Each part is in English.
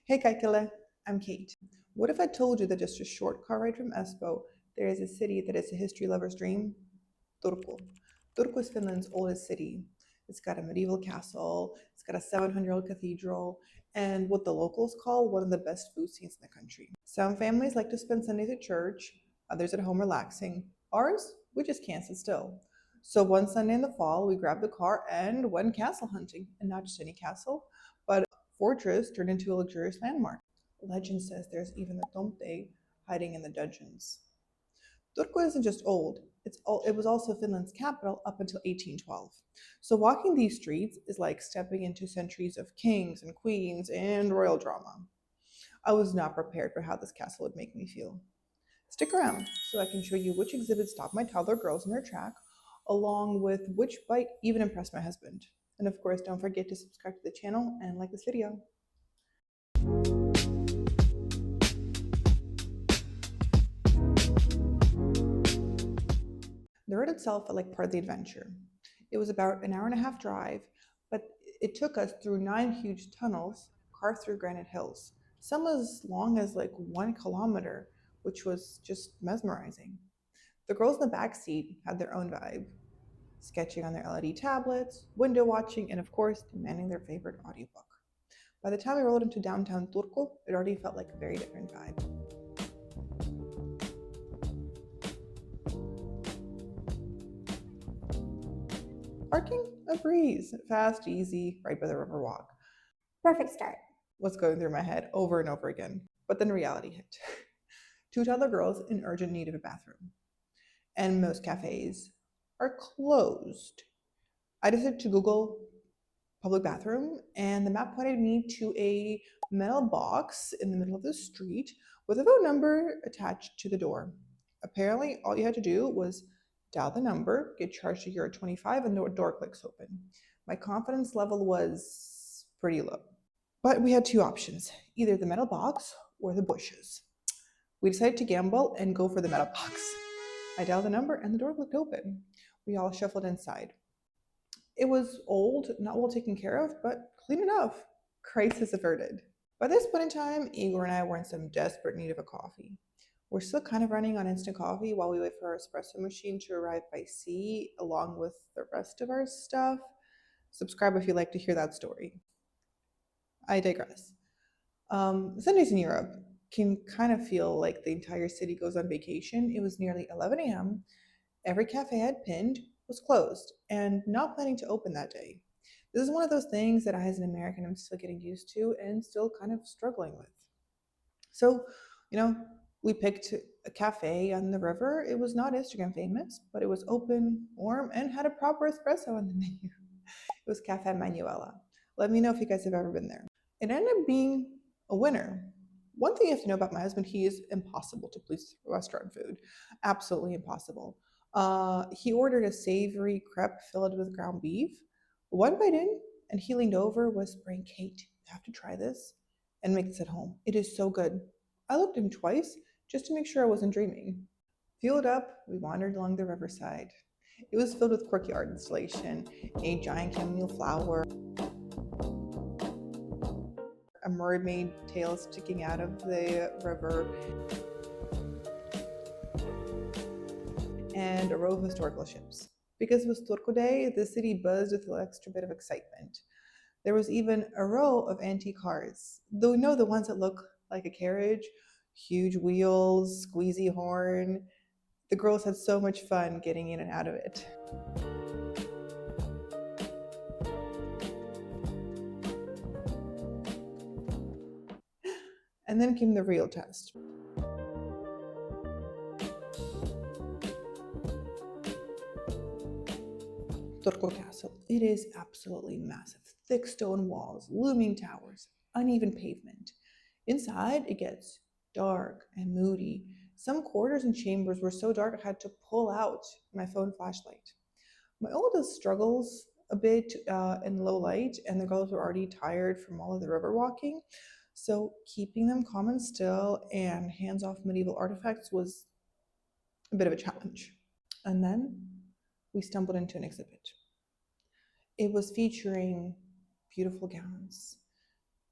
Hey Kaikile, I'm Kate. What if I told you that just a short car ride from Espoo, there is a city that is a history lover's dream? Turku. Turku is Finland's oldest city. It's got a medieval castle, it's got a 700-year-old cathedral, and what the locals call one of the best food scenes in the country. Some families like to spend Sundays at church, others at home relaxing. Ours, we just can't sit still. So one Sunday in the fall, we grabbed the car and went castle hunting, and not just any castle, but fortress turned into a luxurious landmark. Legend says there's even a Tomte hiding in the dungeons. Turku isn't just old, it was also Finland's capital up until 1812. So walking these streets is like stepping into centuries of kings and queens and royal drama. I was not prepared for how this castle would make me feel. Stick around so I can show you which exhibit stopped my toddler girls in their track, along with which bite even impressed my husband. And of course, don't forget to subscribe to the channel and like this video. The road itself felt like part of the adventure. It was about an hour and a half drive, but it took us through 9 huge tunnels carved through granite hills, some as long as like 1 kilometer, which was just mesmerizing. The girls in the back seat had their own vibe, sketching on their LED tablets, window watching, and of course, demanding their favorite audiobook. By the time we rolled into downtown Turku, it already felt like a very different vibe. Parking, a breeze, fast, easy, right by the river walk. Perfect start. Was going through my head over and over again. But then reality hit. 2 toddler girls in urgent need of a bathroom. And most cafes are closed. I decided to Google public bathroom, and the map pointed me to a metal box in the middle of the street with a phone number attached to the door. Apparently, all you had to do was dial the number, get charged €25, and the door clicks open. My confidence level was pretty low. But we had 2 options, either the metal box or the bushes. We decided to gamble and go for the metal box. I dialed the number and the door clicked open. We all shuffled inside. It was old, not well taken care of, but clean enough. Crisis averted. By this point in time, Igor and I were in some desperate need of a coffee. We're still kind of running on instant coffee while we wait for our espresso machine to arrive by sea, along with the rest of our stuff. Subscribe if you'd like to hear that story. I digress. Sundays in Europe can kind of feel like the entire city goes on vacation. It was nearly 11 a.m. Every cafe I had pinned was closed and not planning to open that day. This is one of those things that I, as an American, am still getting used to and still kind of struggling with. So, you know, we picked a cafe on the river. It was not Instagram famous, but it was open, warm, and had a proper espresso on the menu. It was Cafe Manuela. Let me know if you guys have ever been there. It ended up being a winner. One thing you have to know about my husband, he is impossible to please restaurant food. Absolutely impossible. He ordered a savory crepe filled with ground beef. One bite in, and he leaned over, whispering, Kate, you have to try this and make this at home. It is so good. I looked at him twice just to make sure I wasn't dreaming. Fueled up, we wandered along the riverside. It was filled with quirky art installation, a giant chamomile flower, a mermaid tail sticking out of the river, and a row of historical ships. Because it was Turku Day, the city buzzed with an extra bit of excitement. There was even a row of antique cars, though you know the ones that look like a carriage, huge wheels, squeezy horn. The girls had so much fun getting in and out of it. And then came the real test. Turku Castle. It is absolutely massive. Thick stone walls, looming towers, uneven pavement. Inside, it gets dark and moody. Some corridors and chambers were so dark I had to pull out my phone flashlight. My oldest struggles a bit in low light, and the girls were already tired from all of the river walking. So keeping them calm and still and hands off medieval artifacts was a bit of a challenge. And then we stumbled into an exhibit. It was featuring beautiful gowns,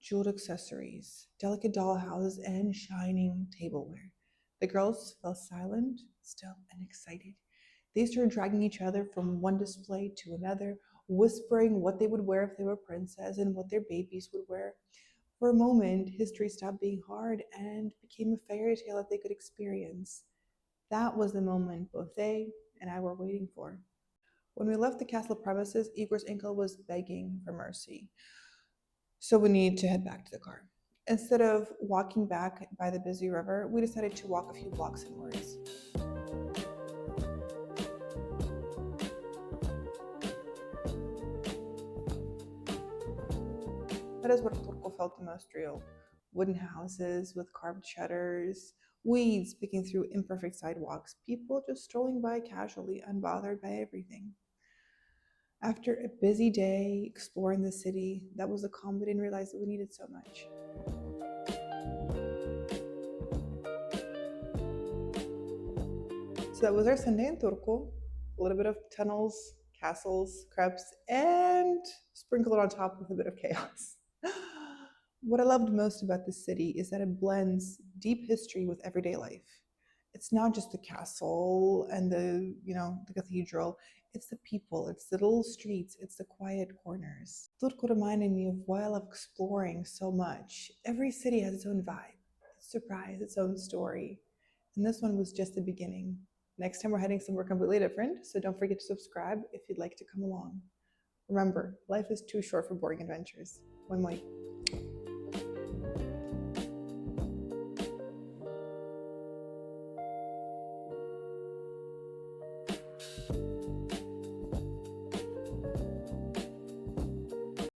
jeweled accessories, delicate doll houses, and shining tableware. The girls fell silent, still, and excited. They started dragging each other from one display to another, whispering what they would wear if they were princess and what their babies would wear. For a moment, history stopped being hard and became a fairy tale that they could experience. That was the moment both they and I were waiting for. When we left the castle premises, Igor's ankle was begging for mercy, so we needed to head back to the car. Instead of walking back by the busy river, we decided to walk a few blocks inwards. That is what Turku felt the most real. Wooden houses with carved shutters, weeds picking through imperfect sidewalks, people just strolling by casually, unbothered by everything. After a busy day exploring the city, that was the calm we didn't realize that we needed so much. So that was our Sunday in Turku. A little bit of tunnels, castles, crêpes, and sprinkled on top with a bit of chaos. What I loved most about this city is that it blends deep history with everyday life. It's not just the castle and the cathedral. It's the people, it's the little streets, it's the quiet corners. Turku reminded me of why I love exploring so much. Every city has its own vibe, its surprise, its own story. And this one was just the beginning. Next time we're heading somewhere completely different, so don't forget to subscribe if you'd like to come along. Remember, life is too short for boring adventures. Moi moi.